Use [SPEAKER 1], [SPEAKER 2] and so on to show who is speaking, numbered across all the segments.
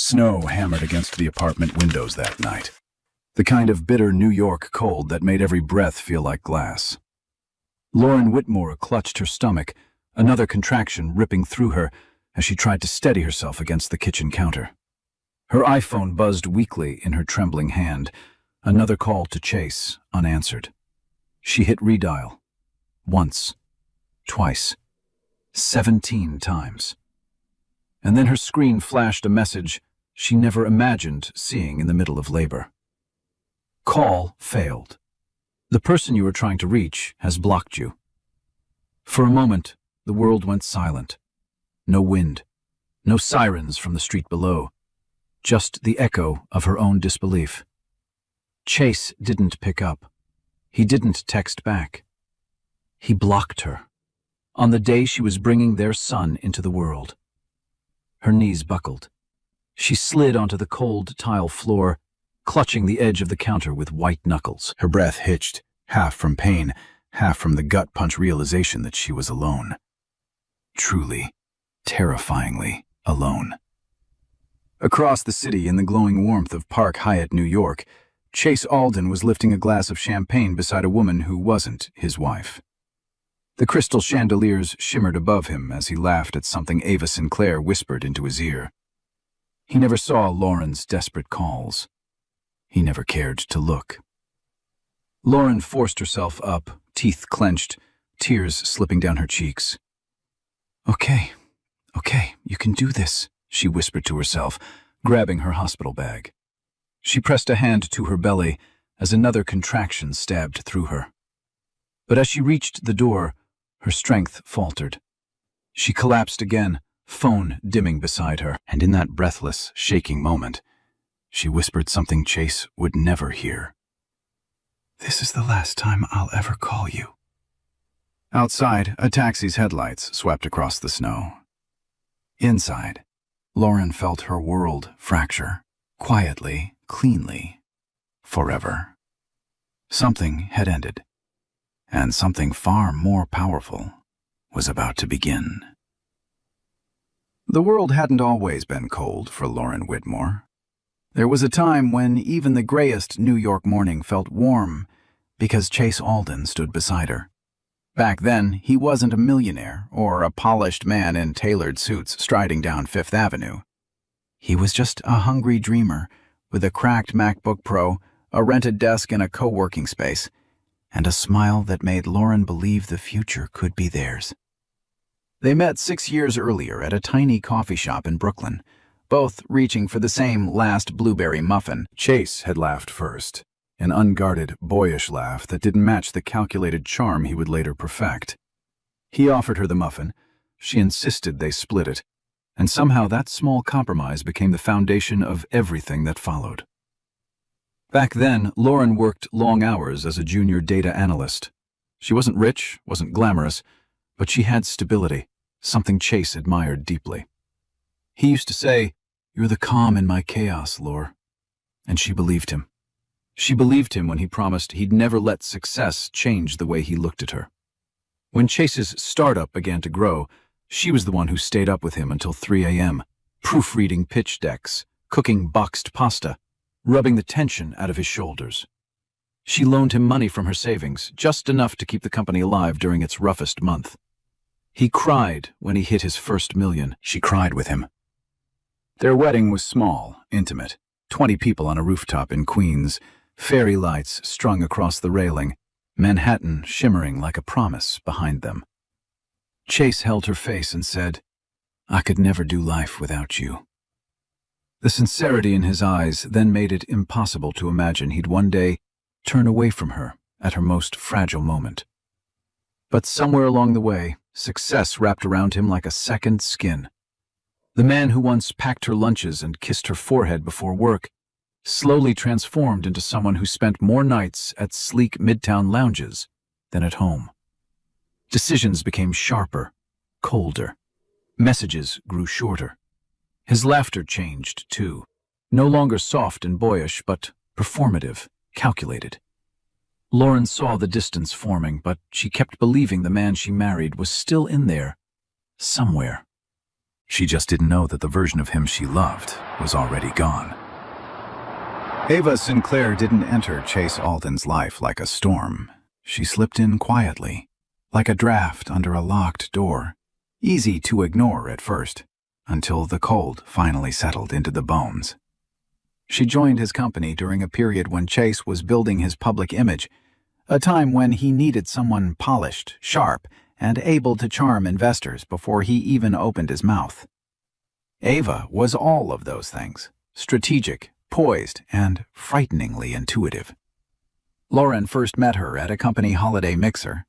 [SPEAKER 1] Snow hammered against the apartment windows that night. The kind of bitter New York cold that made every breath feel like glass. Lauren Whitmore clutched her stomach, another contraction ripping through her as she tried to steady herself against the kitchen counter. Her iPhone buzzed weakly in her trembling hand, another call to Chase, unanswered. She hit redial. Once. Twice. 17 times. And then her screen flashed a message she never imagined seeing in the middle of labor. Call failed. The person you were trying to reach has blocked you. For a moment, the world went silent. No wind. No sirens from the street below. Just the echo of her own disbelief. Chase didn't pick up. He didn't text back. He blocked her. On the day she was bringing their son into the world. Her knees buckled. She slid onto the cold tile floor, clutching the edge of the counter with white knuckles. Her breath hitched, half from pain, half from the gut-punch realization that she was alone. Truly, terrifyingly alone. Across the city in the glowing warmth of Park Hyatt, New York, Chase Alden was lifting a glass of champagne beside a woman who wasn't his wife. The crystal chandeliers shimmered above him as he laughed at something Ava Sinclair whispered into his ear. He never saw Lauren's desperate calls. He never cared to look. Lauren forced herself up, teeth clenched, tears slipping down her cheeks. Okay, you can do this, she whispered to herself, grabbing her hospital bag. She pressed a hand to her belly as another contraction stabbed through her. But as she reached the door, her strength faltered. She collapsed again, phone dimming beside her, and in that breathless, shaking moment, she whispered something Chase would never hear. "This is the last time I'll ever call you." Outside, a taxi's headlights swept across the snow. Inside, Lauren felt her world fracture, quietly, cleanly, forever. Something had ended. And something far more powerful was about to begin. The world hadn't always been cold for Lauren Whitmore. There was a time when even the grayest New York morning felt warm because Chase Alden stood beside her. Back then, he wasn't a millionaire or a polished man in tailored suits striding down Fifth Avenue. He was just a hungry dreamer with a cracked MacBook Pro, a rented desk in a co-working space, and a smile that made Lauren believe the future could be theirs. They met 6 years earlier at a tiny coffee shop in Brooklyn, both reaching for the same last blueberry muffin. Chase had laughed first, an unguarded, boyish laugh that didn't match the calculated charm he would later perfect. He offered her the muffin. She insisted they split it, and somehow that small compromise became the foundation of everything that followed. Back then, Lauren worked long hours as a junior data analyst. She wasn't rich, wasn't glamorous, but she had stability, something Chase admired deeply. He used to say, "You're the calm in my chaos, Laur." And she believed him. She believed him when he promised he'd never let success change the way he looked at her. When Chase's startup began to grow, she was the one who stayed up with him until 3 a.m., proofreading pitch decks, cooking boxed pasta, rubbing the tension out of his shoulders. She loaned him money from her savings, just enough to keep the company alive during its roughest month. He cried when he hit his first million. She cried with him. Their wedding was small, intimate, 20 people on a rooftop in Queens, fairy lights strung across the railing, Manhattan shimmering like a promise behind them. Chase held her face and said, "I could never do life without you." The sincerity in his eyes then made it impossible to imagine he'd one day turn away from her at her most fragile moment. But somewhere along the way, success wrapped around him like a second skin. The man who once packed her lunches and kissed her forehead before work slowly transformed into someone who spent more nights at sleek midtown lounges than at home. Decisions became sharper, colder. Messages grew shorter. His laughter changed, too. No longer soft and boyish, but performative, calculated. Lauren saw the distance forming, but she kept believing the man she married was still in there, somewhere. She just didn't know that the version of him she loved was already gone. Ava Sinclair didn't enter Chase Alden's life like a storm. She slipped in quietly, like a draft under a locked door, easy to ignore at first, until the cold finally settled into the bones. She joined his company during a period when Chase was building his public image, a time when he needed someone polished, sharp, and able to charm investors before he even opened his mouth. Ava was all of those things, strategic, poised, and frighteningly intuitive. Lauren first met her at a company holiday mixer.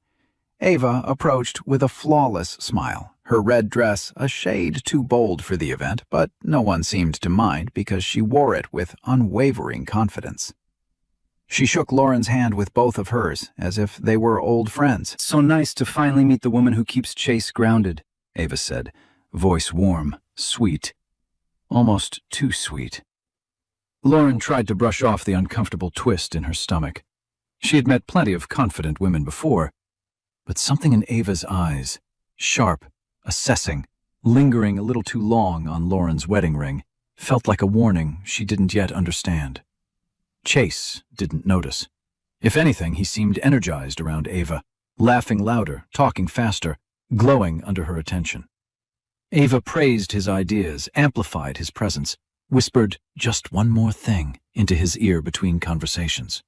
[SPEAKER 1] Ava approached with a flawless smile, her red dress a shade too bold for the event, but no one seemed to mind because she wore it with unwavering confidence. She shook Lauren's hand with both of hers, as if they were old friends.
[SPEAKER 2] "So nice to finally meet the woman who keeps Chase grounded," Ava said, voice warm, sweet, almost too sweet. Lauren tried to brush off the uncomfortable twist in her stomach. She had met plenty of confident women before, but something in Ava's eyes, sharp, assessing, lingering a little too long on Lauren's wedding ring, felt like a warning she didn't yet understand. Chase didn't notice. If anything, he seemed energized around Ava, laughing louder, talking faster, glowing under her attention. Ava praised his ideas, amplified his presence, whispered just one more thing into his ear between conversations.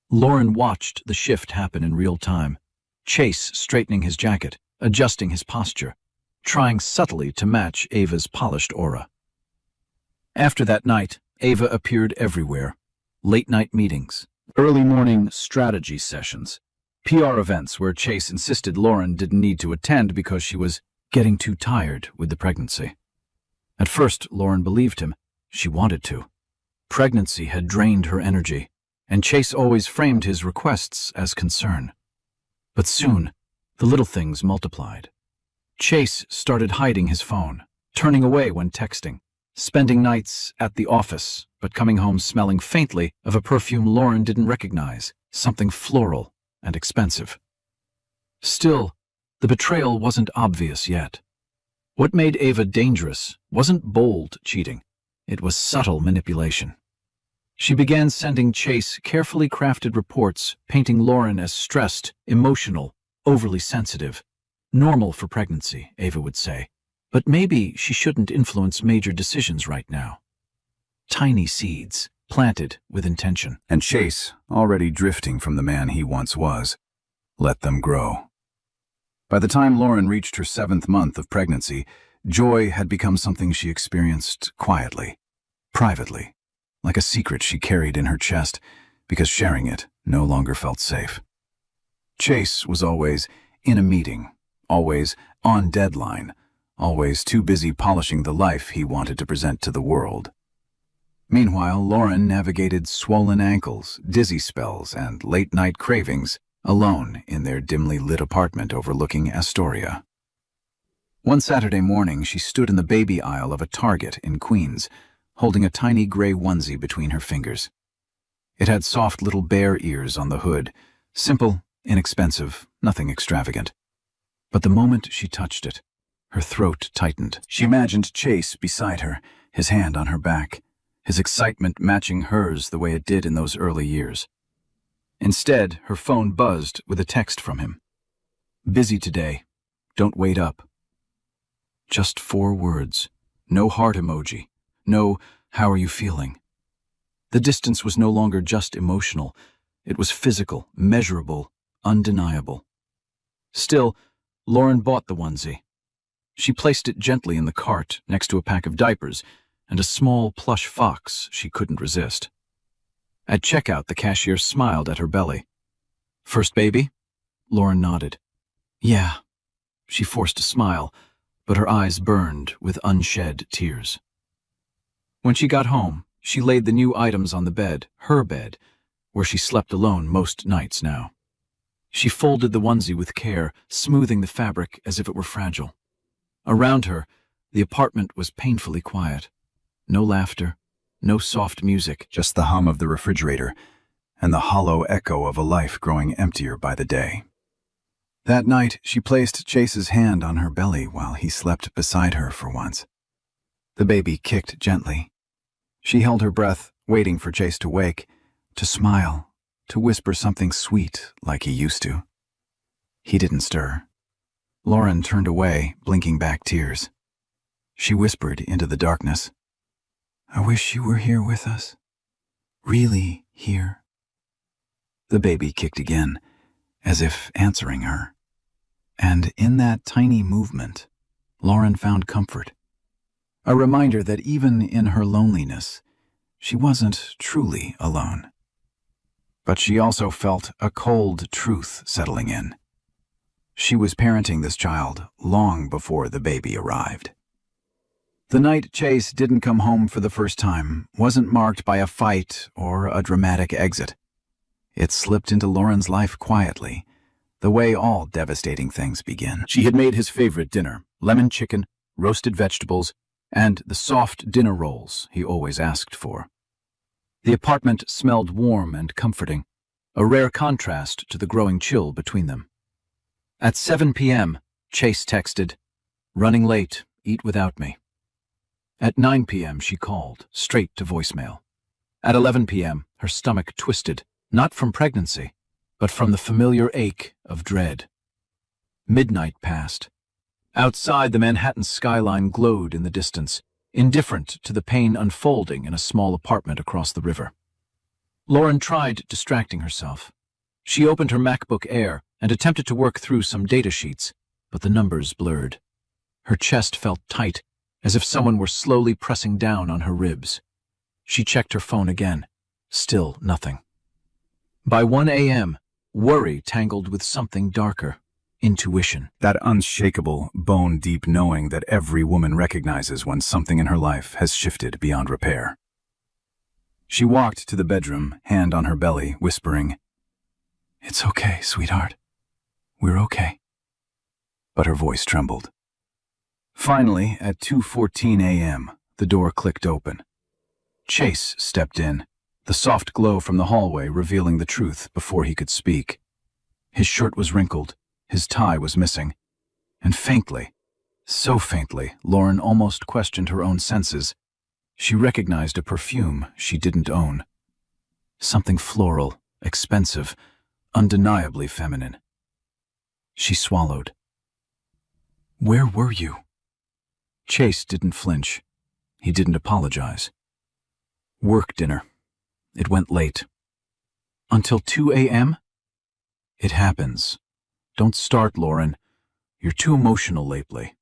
[SPEAKER 2] Lauren watched the shift happen in real time, Chase straightening his jacket, adjusting his posture, trying subtly to match Ava's polished aura. After that night, Ava appeared everywhere. Late-night meetings, early-morning strategy sessions, PR events where Chase insisted Lauren didn't need to attend because she was getting too tired with the pregnancy. At first, Lauren believed him. She wanted to. Pregnancy had drained her energy, and Chase always framed his requests as concern. But soon, the little things multiplied. Chase started hiding his phone, turning away when texting, spending nights at the office, but coming home smelling faintly of a perfume Lauren didn't recognize, something floral and expensive. Still, the betrayal wasn't obvious yet. What made Ava dangerous wasn't bold cheating. It was subtle manipulation. She began sending Chase carefully crafted reports painting Lauren as stressed, emotional, overly sensitive. Normal for pregnancy, Ava would say. But maybe she shouldn't influence major decisions right now. Tiny seeds, planted with intention.
[SPEAKER 1] And Chase, already drifting from the man he once was, let them grow. By the time Lauren reached her 7th month of pregnancy, joy had become something she experienced quietly, privately, like a secret she carried in her chest because sharing it no longer felt safe. Chase was always in a meeting, always on deadline, always too busy polishing the life he wanted to present to the world. Meanwhile, Lauren navigated swollen ankles, dizzy spells, and late-night cravings alone in their dimly lit apartment overlooking Astoria. One Saturday morning, she stood in the baby aisle of a Target in Queens, holding a tiny gray onesie between her fingers. It had soft little bear ears on the hood, simple, inexpensive, nothing extravagant. But the moment she touched it, her throat tightened. She imagined Chase beside her, his hand on her back, his excitement matching hers the way it did in those early years. Instead, her phone buzzed with a text from him. "Busy today. Don't wait up." Just 4 words. No heart emoji. No, "How are you feeling?" The distance was no longer just emotional. It was physical, measurable, undeniable. Still, Lauren bought the onesie. She placed it gently in the cart next to a pack of diapers and a small plush fox she couldn't resist. At checkout, the cashier smiled at her belly. "First baby?" Lauren nodded. "Yeah." She forced a smile, but her eyes burned with unshed tears. When she got home, she laid the new items on the bed, her bed, where she slept alone most nights now. She folded the onesie with care, smoothing the fabric as if it were fragile. Around her, the apartment was painfully quiet. No laughter, no soft music, just the hum of the refrigerator and the hollow echo of a life growing emptier by the day. That night, she placed Chase's hand on her belly while he slept beside her for once. The baby kicked gently. She held her breath, waiting for Chase to wake, to smile, to whisper something sweet like he used to. He didn't stir. Lauren turned away, blinking back tears. She whispered into the darkness, "I wish you were here with us. Really here." The baby kicked again, as if answering her. And in that tiny movement, Lauren found comfort. A reminder that even in her loneliness, she wasn't truly alone. But she also felt a cold truth settling in. She was parenting this child long before the baby arrived. The night Chase didn't come home for the first time wasn't marked by a fight or a dramatic exit. It slipped into Lauren's life quietly, the way all devastating things begin. She had made his favorite dinner, lemon chicken, roasted vegetables, and the soft dinner rolls he always asked for. The apartment smelled warm and comforting, a rare contrast to the growing chill between them. At 7 p.m., Chase texted, "Running late, eat without me." At 9 p.m., she called, straight to voicemail. At 11 p.m., her stomach twisted, not from pregnancy, but from the familiar ache of dread. Midnight passed. Outside, the Manhattan skyline glowed in the distance, indifferent to the pain unfolding in a small apartment across the river. Lauren tried distracting herself. She opened her MacBook Air and attempted to work through some data sheets, but the numbers blurred. Her chest felt tight, as if someone were slowly pressing down on her ribs. She checked her phone again. Still nothing. By 1 a.m., worry tangled with something darker. Intuition. That unshakable, bone-deep knowing that every woman recognizes when something in her life has shifted beyond repair. She walked to the bedroom, hand on her belly, whispering, "It's okay, sweetheart. We're okay." But her voice trembled. Finally, at 2:14 a.m., the door clicked open. Chase stepped in, the soft glow from the hallway revealing the truth before he could speak. His shirt was wrinkled, his tie was missing, and faintly, so faintly, Lauren almost questioned her own senses. She recognized a perfume she didn't own. Something floral, expensive, undeniably feminine. She swallowed. "Where were you?" Chase didn't flinch. He didn't apologize. "Work dinner. It went late." "Until 2 a.m.? "It happens. Don't start, Lauren. You're too emotional lately."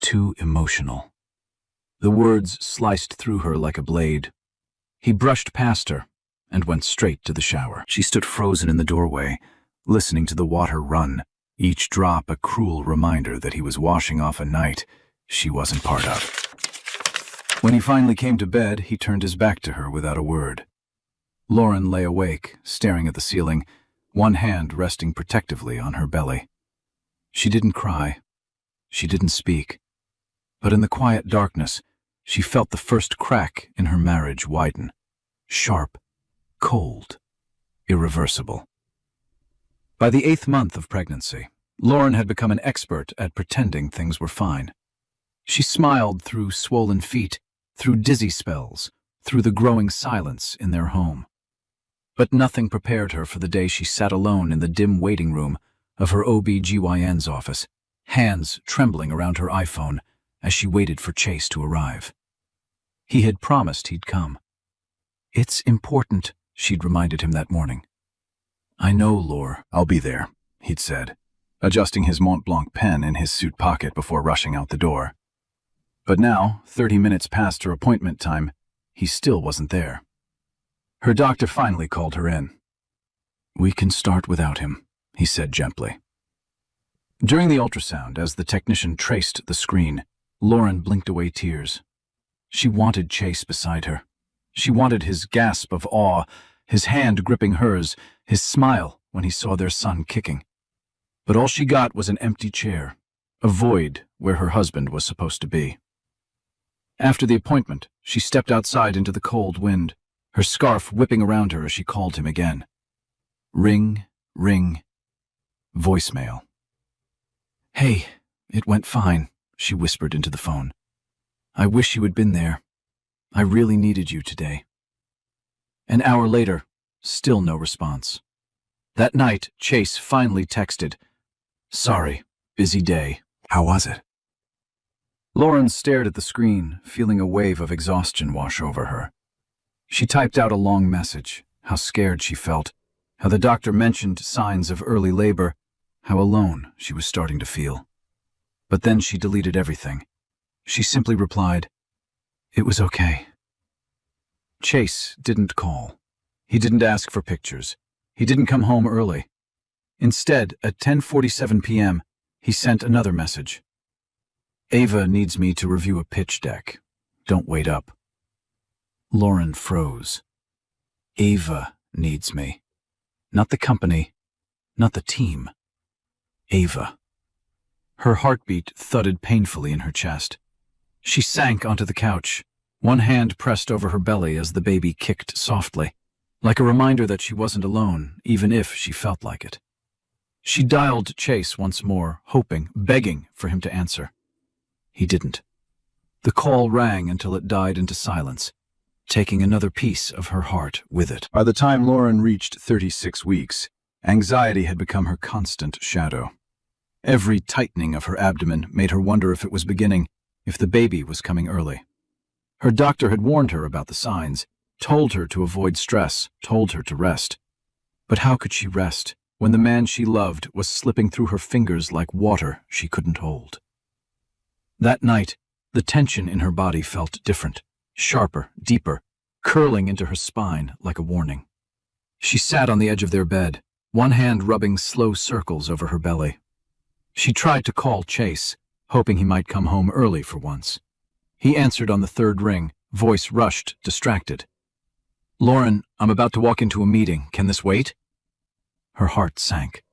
[SPEAKER 1] Too emotional. The words sliced through her like a blade. He brushed past her and went straight to the shower. She stood frozen in the doorway, listening to the water run, each drop a cruel reminder that he was washing off a night she wasn't part of. When he finally came to bed, he turned his back to her without a word. Lauren lay awake, staring at the ceiling, one hand resting protectively on her belly. She didn't cry. She didn't speak. But in the quiet darkness, she felt the first crack in her marriage widen. Sharp, cold, irreversible. By the 8th month of pregnancy, Lauren had become an expert at pretending things were fine. She smiled through swollen feet, through dizzy spells, through the growing silence in their home. But nothing prepared her for the day she sat alone in the dim waiting room of her OB/GYN's office, hands trembling around her iPhone as she waited for Chase to arrive. He had promised he'd come. "It's important," she'd reminded him that morning. "I know, Laure. I'll be there," he'd said, adjusting his Mont Blanc pen in his suit pocket before rushing out the door. But now, 30 minutes past her appointment time, he still wasn't there. Her doctor finally called her in. "We can start without him," he said gently. During the ultrasound, as the technician traced the screen, Lauren blinked away tears. She wanted Chase beside her. She wanted his gasp of awe, his hand gripping hers, his smile when he saw their son kicking. But all she got was an empty chair, a void where her husband was supposed to be. After the appointment, she stepped outside into the cold wind, her scarf whipping around her as she called him again. Ring, ring.
[SPEAKER 2] Voicemail. "Hey, it went fine," she whispered into the phone. "I wish you had been there. I really needed you today." An hour later, still no response. That night, Chase finally texted, "Sorry, busy day. How was it?" Lauren stared at the screen, feeling a wave of exhaustion wash over her. She typed out a long message, how scared she felt, how the doctor mentioned signs of early labor, how alone she was starting to feel. But then she deleted everything. She simply replied, "It was okay." Chase didn't call. He didn't ask for pictures. He didn't come home early. Instead, at 10:47 p.m., he sent another message. "Ava needs me to review a pitch deck. Don't wait up." Lauren froze. Ava needs me. Not the company, not the team. Ava. Her heartbeat thudded painfully in her chest. She sank onto the couch, one hand pressed over her belly as the baby kicked softly, like a reminder that she wasn't alone, even if she felt like it. She dialed Chase once more, hoping, begging for him to answer. He didn't. The call rang until it died into silence, taking another piece of her heart with it. By the time Lauren reached 36 weeks, anxiety had become her constant shadow. Every tightening of her abdomen made her wonder if it was beginning, if the baby was coming early. Her doctor had warned her about the signs, told her to avoid stress, told her to rest. But how could she rest when the man she loved was slipping through her fingers like water she couldn't hold? That night, the tension in her body felt different, sharper, deeper, curling into her spine like a warning. She sat on the edge of their bed, one hand rubbing slow circles over her belly. She tried to call Chase, hoping he might come home early for once. He answered on the third ring, voice rushed, distracted. "Lauren, I'm about to walk into a meeting. Can this wait?" Her heart sank.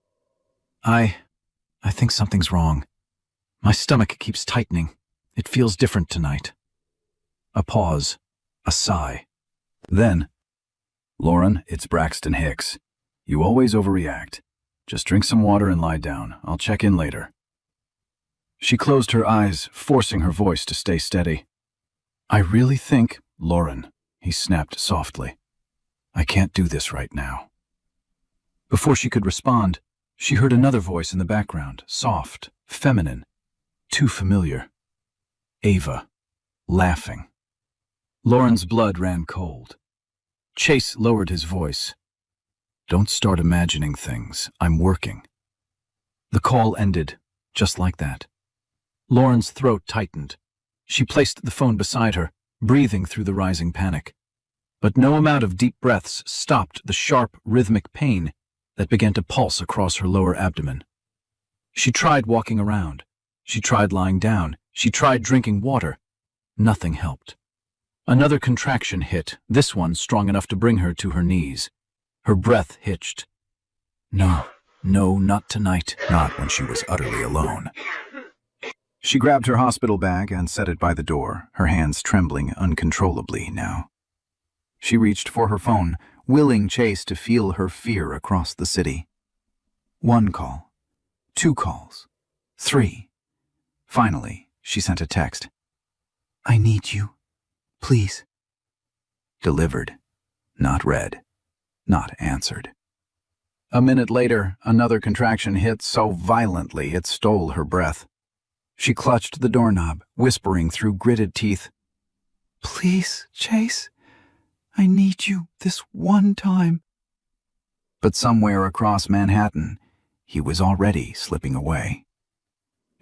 [SPEAKER 2] I think something's wrong. My stomach keeps tightening. It feels different tonight." A pause. A sigh. Then, "Lauren, it's Braxton Hicks. You always overreact. Just drink some water and lie down. I'll check in later." She closed her eyes, forcing her voice to stay steady. "I really think, Lauren," he snapped softly, "I can't do this right now." Before she could respond, she heard another voice in the background, soft, feminine, too familiar. Ava, laughing. Lauren's blood ran cold. Chase lowered his voice. "Don't start imagining things. I'm working." The call ended, just like that. Lauren's throat tightened. She placed the phone beside her, breathing through the rising panic. But no amount of deep breaths stopped the sharp, rhythmic pain that began to pulse across her lower abdomen. She tried walking around. She tried lying down. She tried drinking water. Nothing helped. Another contraction hit, this one strong enough to bring her to her knees. Her breath hitched. No, not tonight. Not when she was utterly alone. She grabbed her hospital bag and set it by the door, her hands trembling uncontrollably now. She reached for her phone, willing Chase to feel her fear across the city. 1 call. 2 calls. 3. Finally, she sent a text. "I need you. Please." Delivered. Not read. Not answered. A minute later, another contraction hit so violently it stole her breath. She clutched the doorknob, whispering through gritted teeth, "Please, Chase. I need you this one time." But somewhere across Manhattan, he was already slipping away.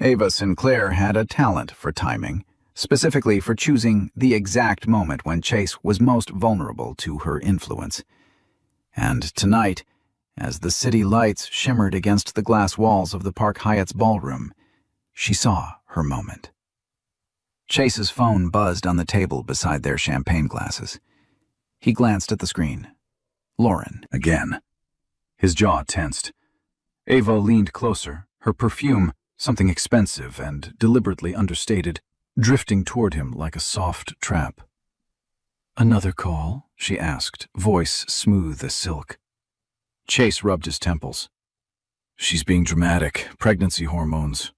[SPEAKER 2] Ava Sinclair had a talent for timing, specifically for choosing the exact moment when Chase was most vulnerable to her influence. And tonight, as the city lights shimmered against the glass walls of the Park Hyatt's ballroom, she saw her moment. Chase's phone buzzed on the table beside their champagne glasses. He glanced at the screen. Lauren, again. His jaw tensed. Ava leaned closer, her perfume, something expensive and deliberately understated, drifting toward him like a soft trap. "Another call?" she asked, voice smooth as silk. Chase rubbed his temples.
[SPEAKER 1] She's being dramatic. Pregnancy hormones.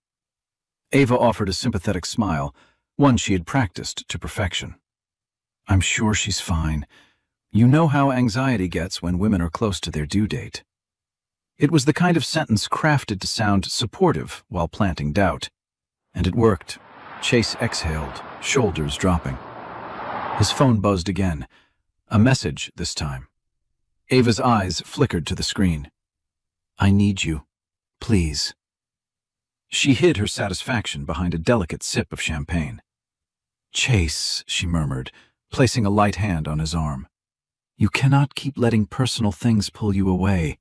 [SPEAKER 2] Ava offered a sympathetic smile, one she had practiced to perfection. I'm sure she's fine. You know how anxiety gets when women are close to their due date. It was the kind of sentence crafted to sound supportive while planting doubt. And it worked. Chase exhaled, shoulders dropping. His phone buzzed again. A message this time. Ava's eyes flickered to the screen. I need you. Please. She hid her satisfaction behind a delicate sip of champagne. Chase, she murmured, placing a light hand on his arm. You cannot keep letting personal things pull you away.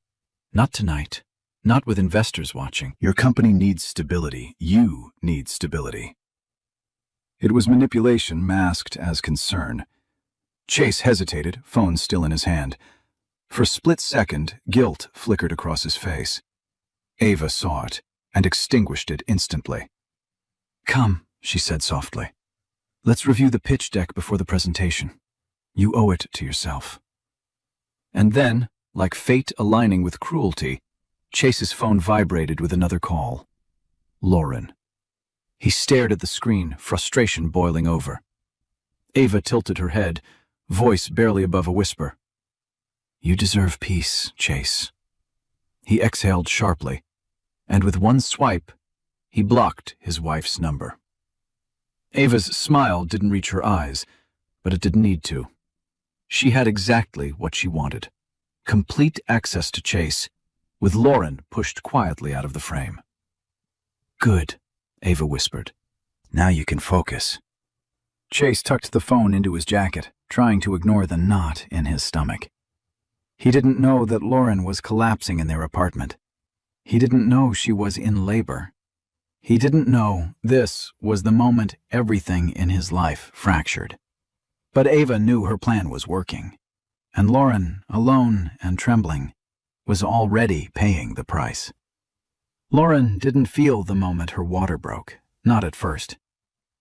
[SPEAKER 2] Not tonight. Not with investors watching.
[SPEAKER 1] Your company needs stability. You need stability. It was manipulation masked as concern. Chase hesitated, phone still in his hand. For a split second, guilt flickered across his face. Ava saw it and extinguished it instantly.
[SPEAKER 2] Come, she said softly. Let's review the pitch deck before the presentation. You owe it to yourself. And then, like fate aligning with cruelty, Chase's phone vibrated with another call. Lauren. He stared at the screen, frustration boiling over. Ava tilted her head, voice barely above a whisper. You deserve peace, Chase. He exhaled sharply, and with one swipe, he blocked his wife's number. Ava's smile didn't reach her eyes, but it didn't need to. She had exactly what she wanted. Complete access to Chase, with Lauren pushed quietly out of the frame. Good, Ava whispered. Now you can focus. Chase tucked the phone into his jacket, trying to ignore the knot in his stomach. He didn't know that Lauren was collapsing in their apartment. He didn't know she was in labor. He didn't know this was the moment everything in his life fractured. But Ava knew her plan was working, and Lauren, alone and trembling, was already paying the price. Lauren didn't feel the moment her water broke, not at first.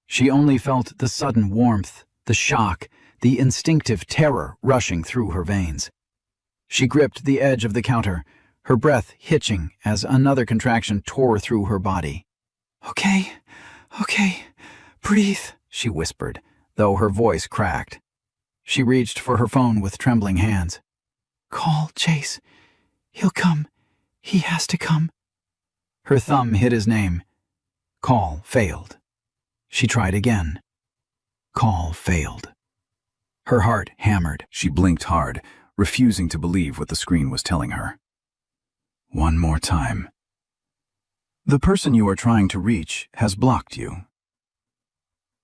[SPEAKER 2] She only felt the sudden warmth, the shock, the instinctive terror rushing through her veins. She gripped the edge of the counter, her breath hitching as another contraction tore through her body. Okay, breathe, she whispered, though her voice cracked. She reached for her phone with trembling hands. Call Chase. He'll come. He has to come. Her thumb hit his name. Call failed. She tried again. Call failed. Her heart hammered.
[SPEAKER 1] She blinked hard, refusing to believe what the screen was telling her. One more time. The person you are trying to reach has blocked you.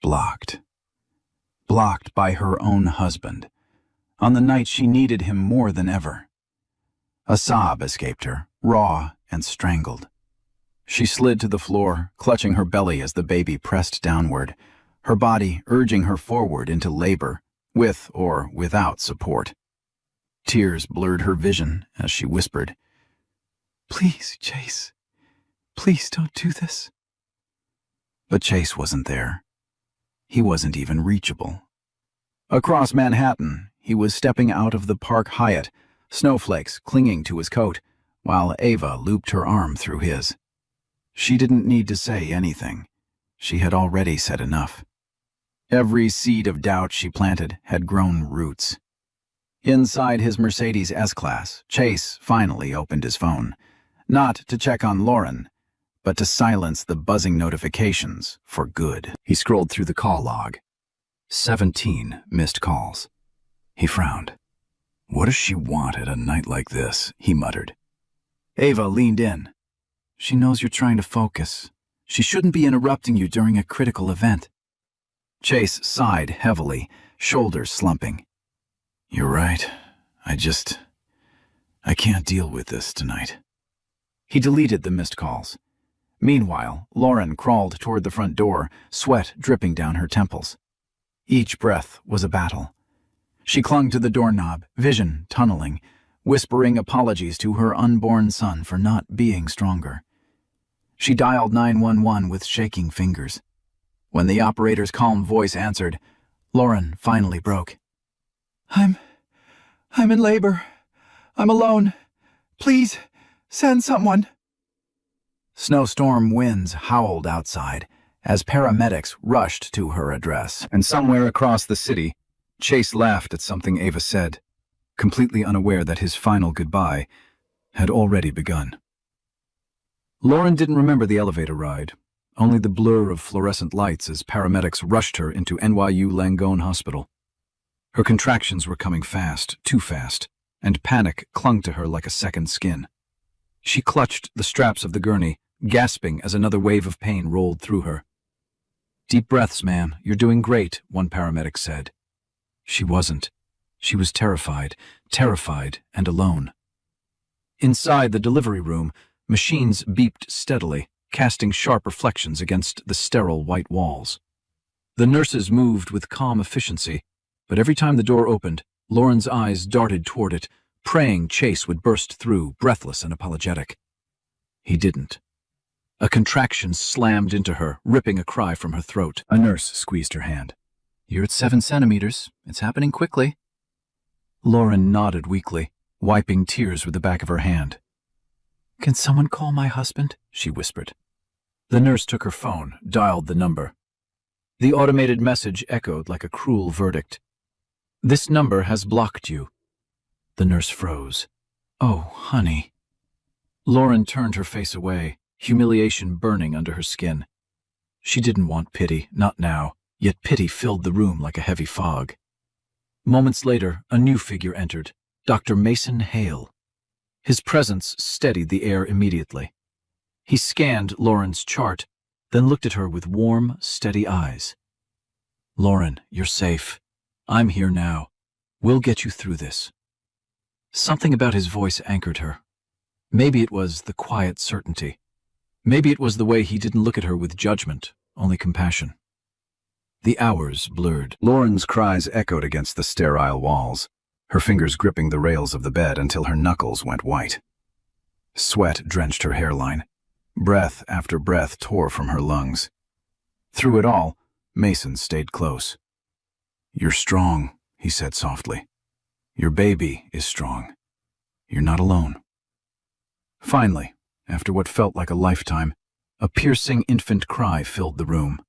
[SPEAKER 1] Blocked. Blocked by her own husband, on the night she needed him more than ever. A sob escaped her, raw and strangled. She slid to the floor, clutching her belly as the baby pressed downward, her body urging her forward into labor, with or without support. Tears blurred her vision as she whispered, Please, Chase. Please don't do this. But Chase wasn't there. He wasn't even reachable. Across Manhattan, he was stepping out of the Park Hyatt, snowflakes clinging to his coat, while Ava looped her arm through his. She didn't need to say anything. She had already said enough. Every seed of doubt she planted had grown roots. Inside his Mercedes S-Class, Chase finally opened his phone, not to check on Lauren, but to silence the buzzing notifications for good. He scrolled through the call log. 17 missed calls. He frowned. What does she want at a night like this? He muttered. Ava leaned in. She knows you're trying to focus. She shouldn't be interrupting you during a critical event. Chase sighed heavily, shoulders slumping. You're right. I can't deal with this tonight. He deleted the missed calls. Meanwhile, Lauren crawled toward the front door, sweat dripping down her temples. Each breath was a battle. She clung to the doorknob, vision tunneling, whispering apologies to her unborn son for not being stronger. She dialed 911 with shaking fingers. When the operator's calm voice answered, Lauren finally broke. I'm in labor. I'm alone. Please, send someone.
[SPEAKER 2] Snowstorm winds howled outside as paramedics rushed to her address. And somewhere across the city, Chase laughed at something Ava said, completely unaware that his final goodbye had already begun. Lauren didn't remember the elevator ride, only the blur of fluorescent lights as paramedics rushed her into NYU Langone Hospital. Her contractions were coming fast, too fast, and panic clung to her like a second skin. She clutched the straps of the gurney, gasping as another wave of pain rolled through her. "Deep breaths, ma'am. You're doing great," one paramedic said. She wasn't. She was terrified and alone. Inside the delivery room, machines beeped steadily, casting sharp reflections against the sterile white walls. The nurses moved with calm efficiency, but every time the door opened, Lauren's eyes darted toward it, praying Chase would burst through, breathless and apologetic. He didn't. A contraction slammed into her, ripping a cry from her throat. A nurse squeezed her hand. "You're at 7 centimeters. It's happening quickly." Lauren nodded weakly, wiping tears with the back of her hand. "Can someone call my husband?" she whispered. The nurse took her phone, dialed the number. The automated message echoed like a cruel verdict. "This number has blocked you." The nurse froze. "Oh, honey." Lauren turned her face away, humiliation burning under her skin. She didn't want pity, not now, yet pity filled the room like a heavy fog. Moments later, a new figure entered, Dr. Mason Hale. His presence steadied the air immediately. He scanned Lauren's chart, then looked at her with warm, steady eyes. "Lauren, you're safe. I'm here now. We'll get you through this." Something about his voice anchored her. Maybe it was the quiet certainty. Maybe it was the way he didn't look at her with judgment, only compassion. The hours blurred. Lauren's cries echoed against the sterile walls, her fingers gripping the rails of the bed until her knuckles went white. Sweat drenched her hairline. Breath after breath tore from her lungs. Through it all, Mason stayed close. "You're strong," he said softly. "Your baby is strong. You're not alone." Finally, after what felt like a lifetime, a piercing infant cry filled the room.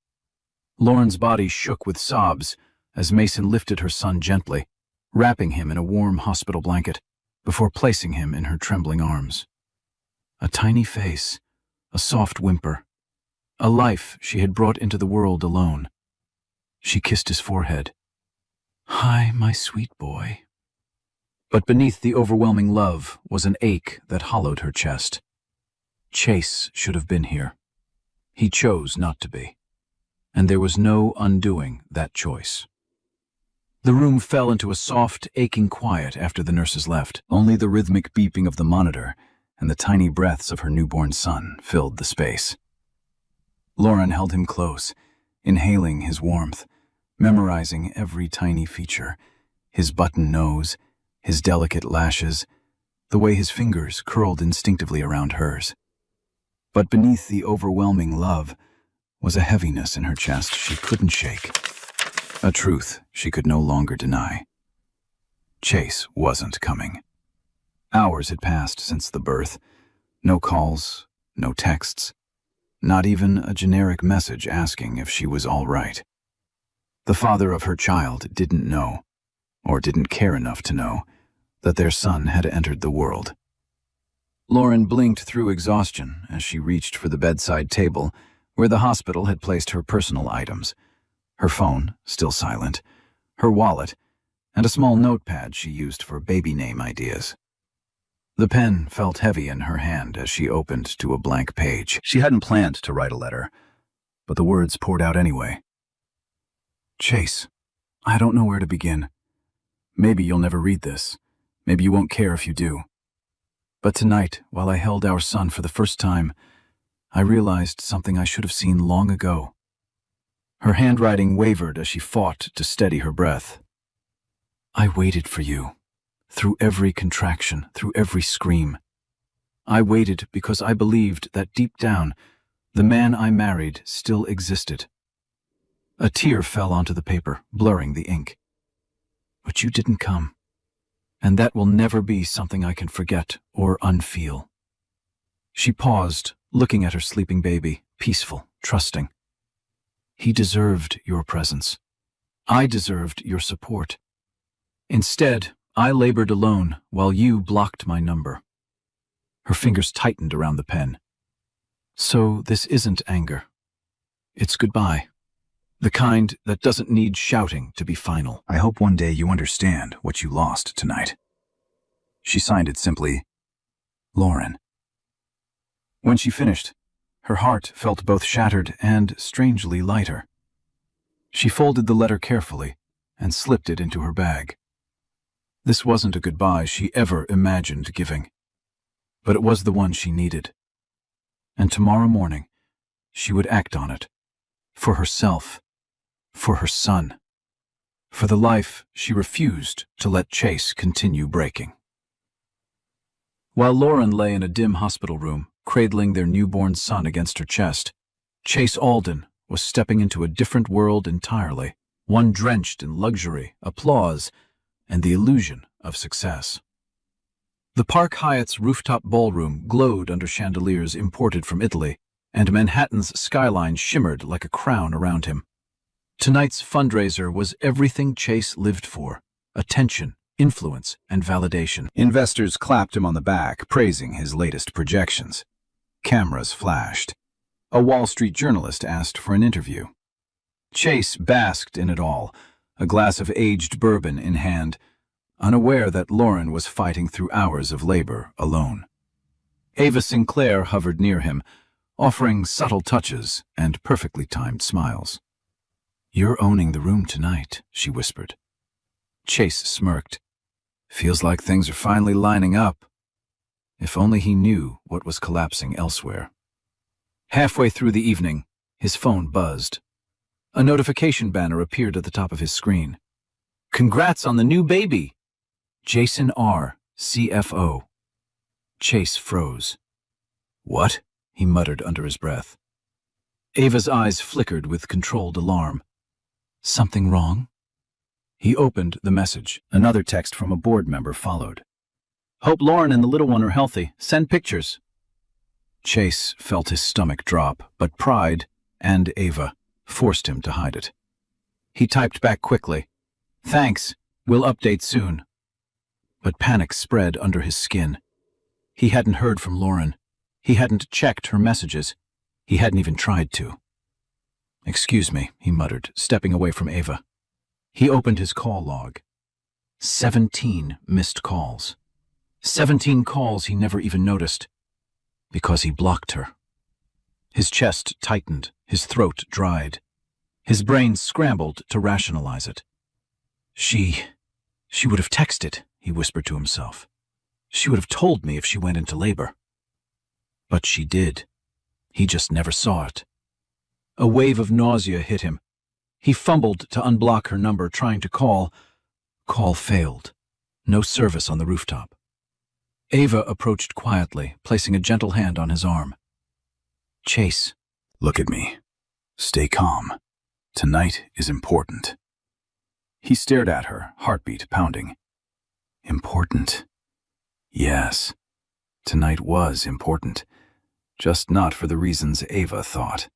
[SPEAKER 2] Lauren's body shook with sobs as Mason lifted her son gently, wrapping him in a warm hospital blanket before placing him in her trembling arms. A tiny face, a soft whimper, a life she had brought into the world alone. She kissed his forehead. "Hi, my sweet boy." But beneath the overwhelming love was an ache that hollowed her chest. Chase should have been here. He chose not to be. And there was no undoing that choice. The room fell into a soft, aching quiet after the nurses left. Only the rhythmic beeping of the monitor and the tiny breaths of her newborn son filled the space. Lauren held him close, inhaling his warmth, memorizing every tiny feature, his button nose, his delicate lashes, the way his fingers curled instinctively around hers. But beneath the overwhelming love was a heaviness in her chest she couldn't shake, a truth she could no longer deny. Chase wasn't coming. Hours had passed since the birth. No calls, no texts, not even a generic message asking if she was all right. The father of her child didn't know, or didn't care enough to know, that their son had entered the world. Lauren blinked through exhaustion as she reached for the bedside table where the hospital had placed her personal items, her phone, still silent, her wallet, and a small notepad she used for baby name ideas. The pen felt heavy in her hand as she opened to a blank page. She hadn't planned to write a letter, but the words poured out anyway. "Chase, I don't know where to begin. Maybe you'll never read this. Maybe you won't care if you do. But tonight, while I held our son for the first time, I realized something I should have seen long ago." Her handwriting wavered as she fought to steady her breath. "I waited for you, through every contraction, through every scream. I waited because I believed that deep down, the man I married still existed." A tear fell onto the paper, blurring the ink. "But you didn't come. And that will never be something I can forget or unfeel." She paused, looking at her sleeping baby, peaceful, trusting. He deserved your presence. I deserved your support. Instead, I labored alone while you blocked my number. Her fingers tightened around the pen. So this isn't anger. It's goodbye. The kind that doesn't need shouting to be final.
[SPEAKER 1] I hope one day you understand what you lost tonight. She signed it simply, Lauren. When she finished, her heart felt both shattered and strangely lighter. She folded the letter carefully and slipped it into her bag. This wasn't a goodbye she ever imagined giving, but it was the one she needed. And tomorrow morning, she would act on it. For herself. For her son. For the life she refused to let Chase continue breaking. While Lauren lay in a dim hospital room, cradling their newborn son against her chest, Chase Alden was stepping into a different world entirely, one drenched in luxury, applause, and the illusion of success. The Park Hyatt's rooftop ballroom glowed under chandeliers imported from Italy, and Manhattan's skyline shimmered like a crown around him. Tonight's fundraiser was everything Chase lived for: attention, influence, and validation. Investors clapped him on the back, praising his latest projections. Cameras flashed. A Wall Street journalist asked for an interview. Chase basked in it all, a glass of aged bourbon in hand, unaware that Lauren was fighting through hours of labor alone. Ava Sinclair hovered near him, offering subtle touches and perfectly timed smiles. "You're owning the room tonight," she whispered. Chase smirked. "Feels like things are finally lining up." If only he knew what was collapsing elsewhere. Halfway through the evening, his phone buzzed. A notification banner appeared at the top of his screen. "Congrats on the new baby! Jason R., CFO." Chase froze. "What?" he muttered under his breath. Ava's eyes flickered with controlled alarm. "Something wrong?" He opened the message. Another text from a board member followed. "Hope Lauren and the little one are healthy. Send pictures." Chase felt his stomach drop, but pride, and Ava, forced him to hide it. He typed back quickly, "Thanks, we'll update soon." But panic spread under his skin. He hadn't heard from Lauren. He hadn't checked her messages. He hadn't even tried to. "Excuse me," he muttered, stepping away from Ava. He opened his call log. 17 missed calls. 17 calls he never even noticed. Because he blocked her. His chest tightened, his throat dried. His brain scrambled to rationalize it. She would have texted, he whispered to himself. She would have told me if she went into labor. But she did. He just never saw it. A wave of nausea hit him. He fumbled to unblock her number, trying to call. Call failed. No service on the rooftop. Ava approached quietly, placing a gentle hand on his arm. "Chase." "Look at me. Stay calm. Tonight is important." He stared at her, heartbeat pounding. Important. Yes, tonight was important, just not for the reasons Ava thought.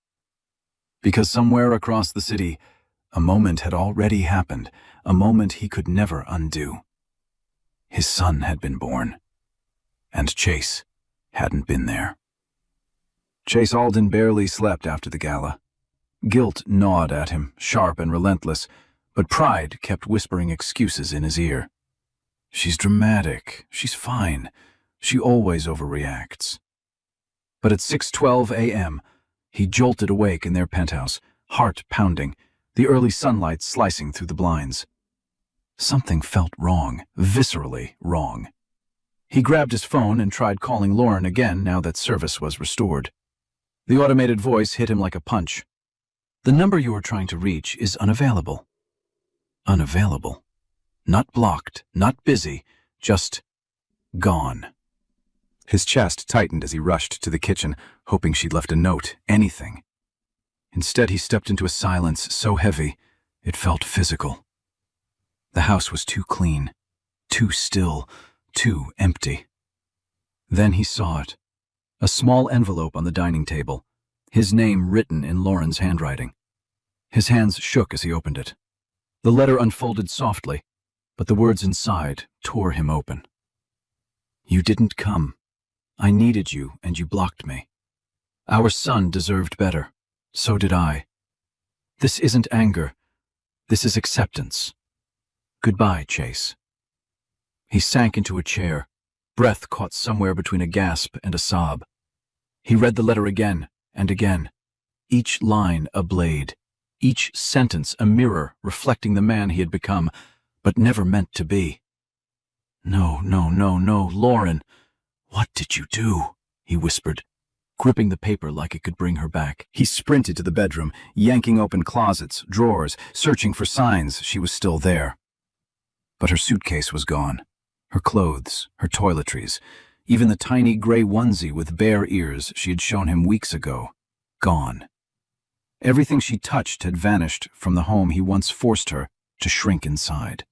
[SPEAKER 1] Because somewhere across the city, a moment had already happened, a moment he could never undo. His son had been born, and Chase hadn't been there. Chase Alden barely slept after the gala. Guilt gnawed at him, sharp and relentless, but pride kept whispering excuses in his ear. "She's dramatic. She's fine. She always overreacts." But at 6:12 a.m., he jolted awake in their penthouse, heart pounding, the early sunlight slicing through the blinds. Something felt wrong, viscerally wrong. He grabbed his phone and tried calling Lauren again now that service was restored. The automated voice hit him like a punch. "The number you are trying to reach is unavailable." Unavailable. Not blocked, not busy, just gone. His chest tightened as he rushed to the kitchen, hoping she'd left a note, anything. Instead, he stepped into a silence so heavy, it felt physical. The house was too clean, too still, too empty. Then he saw it.
[SPEAKER 2] A small envelope on the dining table, his name written in Lauren's handwriting. His hands shook as he opened it. The letter unfolded softly, but the words inside tore him open. You didn't come. I needed you, and you blocked me. Our son deserved better. So did I. This isn't anger. This is acceptance. Goodbye, Chase. He sank into a chair, breath caught somewhere between a gasp and a sob. He read the letter again and again, each line a blade, each sentence a mirror reflecting the man he had become, but never meant to be. No, Lauren. What did you do? He whispered, gripping the paper like it could bring her back. He sprinted to the bedroom, yanking open closets, drawers, searching for signs she was still there. But her suitcase was gone. Her clothes, her toiletries, even the tiny gray onesie with bare ears she had shown him weeks ago, gone. Everything she touched had vanished from the home he once forced her to shrink inside.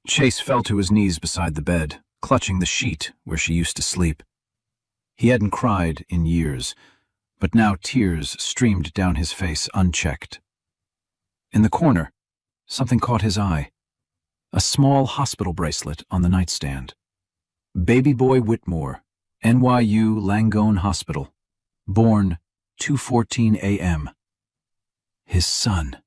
[SPEAKER 2] Chase fell to his knees beside the bed, clutching the sheet where she used to sleep. He hadn't cried in years, but now tears streamed down his face unchecked. In the corner, something caught his eye. A small hospital bracelet on the nightstand. Baby Boy Whitmore, NYU Langone Hospital. Born 2:14 a.m. His son.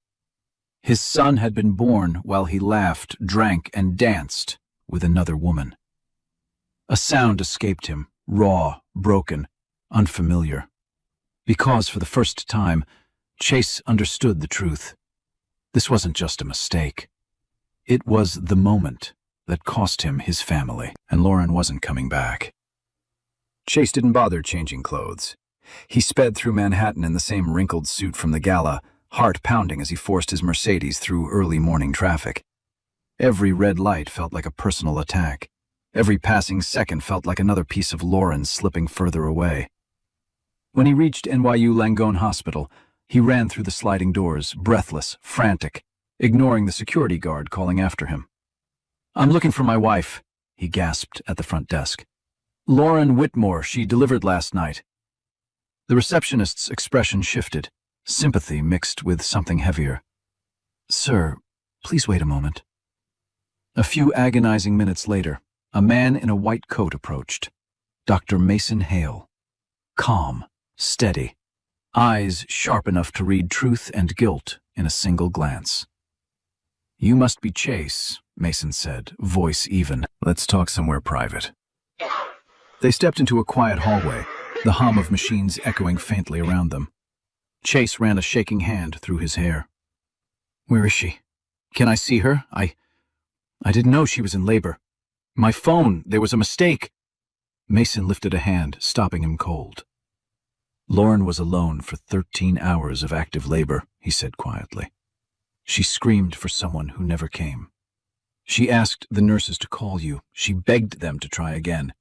[SPEAKER 2] His son had been born while he laughed, drank, and danced with another woman. A sound escaped him, raw, broken, unfamiliar. Because for the first time, Chase understood the truth. This wasn't just a mistake. It was the moment that cost him his family, and Lauren wasn't coming back. Chase didn't bother changing clothes. He sped through Manhattan in the same wrinkled suit from the gala, heart pounding as he forced his Mercedes through early morning traffic. Every red light felt like a personal attack. Every passing second felt like another piece of Lauren slipping further away. When he reached NYU Langone Hospital, he ran through the sliding doors, breathless, frantic, ignoring the security guard calling after him. I'm looking for my wife, he gasped at the front desk. Lauren Whitmore, she delivered last night. The receptionist's expression shifted, sympathy mixed with something heavier. Sir, please wait a moment. A few agonizing minutes later, a man in a white coat approached. Dr. Mason Hale. Calm, steady, eyes sharp enough to read truth and guilt in a single glance. You must be Chase, Mason said, voice even. Let's talk somewhere private. They stepped into a quiet hallway, the hum of machines echoing faintly around them. Chase ran a shaking hand through his hair. Where is she? Can I see her? I didn't know she was in labor. My phone, there was a mistake. Mason lifted a hand, stopping him cold. Lauren was alone for 13 hours of active labor, he said quietly. She screamed for someone who never came. She asked the nurses to call you. She begged them to try again.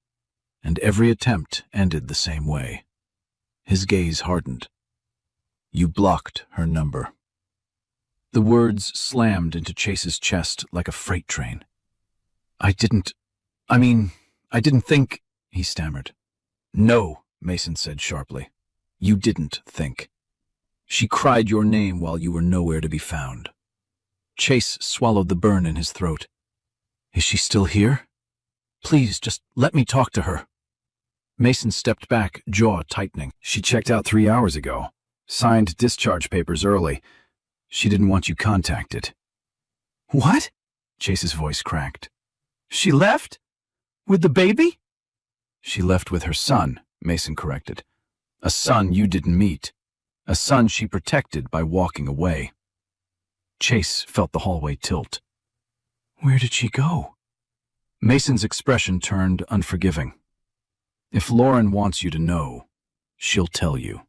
[SPEAKER 2] And every attempt ended the same way. His gaze hardened. You blocked her number. The words slammed into Chase's chest like a freight train. I didn't think, he stammered. No, Mason said sharply. You didn't think. She cried your name while you were nowhere to be found. Chase swallowed the burn in his throat. Is she still here? Please, just let me talk to her. Mason stepped back, jaw tightening. She checked out 3 hours ago. Signed discharge papers early. She didn't want you contacted. What? Chase's voice cracked. She left? With the baby? She left with her son, Mason corrected. A son you didn't meet. A son she protected by walking away. Chase felt the hallway tilt. Where did she go? Mason's expression turned unforgiving. If Lauren wants you to know, she'll tell you.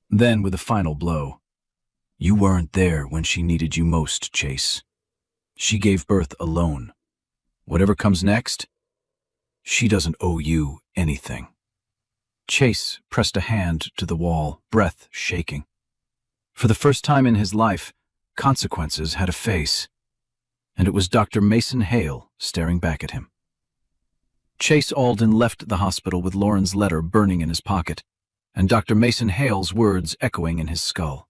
[SPEAKER 2] Then, with a final blow, you weren't there when she needed you most, Chase. She gave birth alone. Whatever comes next, she doesn't owe you anything. Chase pressed a hand to the wall, breath shaking. For the first time in his life, consequences had a face, and it was Dr. Mason Hale staring back at him. Chase Alden left the hospital with Lauren's letter burning in his pocket, and Dr. Mason Hale's words echoing in his skull.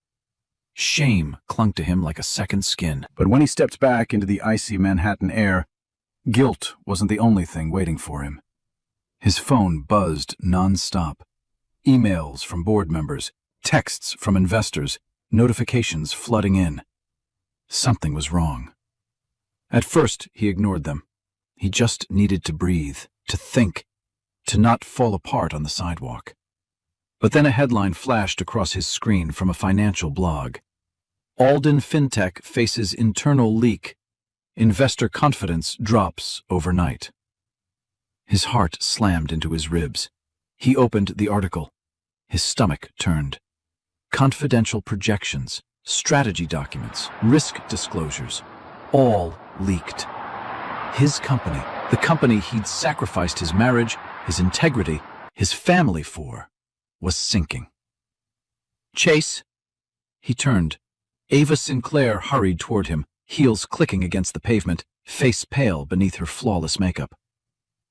[SPEAKER 2] Shame clung to him like a second skin.
[SPEAKER 1] But when he stepped back into the icy Manhattan air, guilt wasn't the only thing waiting for him. His phone buzzed non-stop. Emails from board members, texts from investors, notifications flooding in. Something was wrong. At first, he ignored them. He just needed to breathe, to think, to not fall apart on the sidewalk. But then a headline flashed across his screen from a financial blog. Alden FinTech faces internal leak. Investor confidence drops overnight. His heart slammed into his ribs. He opened the article. His stomach turned. Confidential projections, strategy documents, risk disclosures, all leaked. His company, the company he'd sacrificed his marriage, his integrity, his family for, was sinking. Chase? He turned. Ava Sinclair hurried toward him, heels clicking against the pavement, face pale beneath her flawless makeup.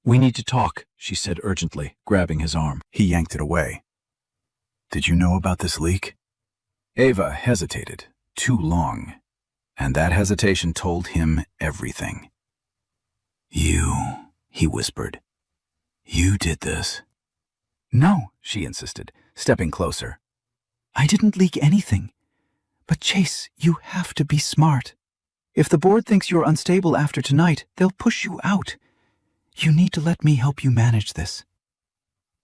[SPEAKER 1] "We need to talk," she said urgently, grabbing his arm. He yanked it away. "Did you know about this leak?" Ava hesitated, too long, and that hesitation told him everything. "You," he whispered. "You did this." "No," she insisted, stepping closer. "I didn't leak anything. But Chase, you have to be smart. If the board thinks you're unstable after tonight, they'll push you out. You need to let me help you manage this."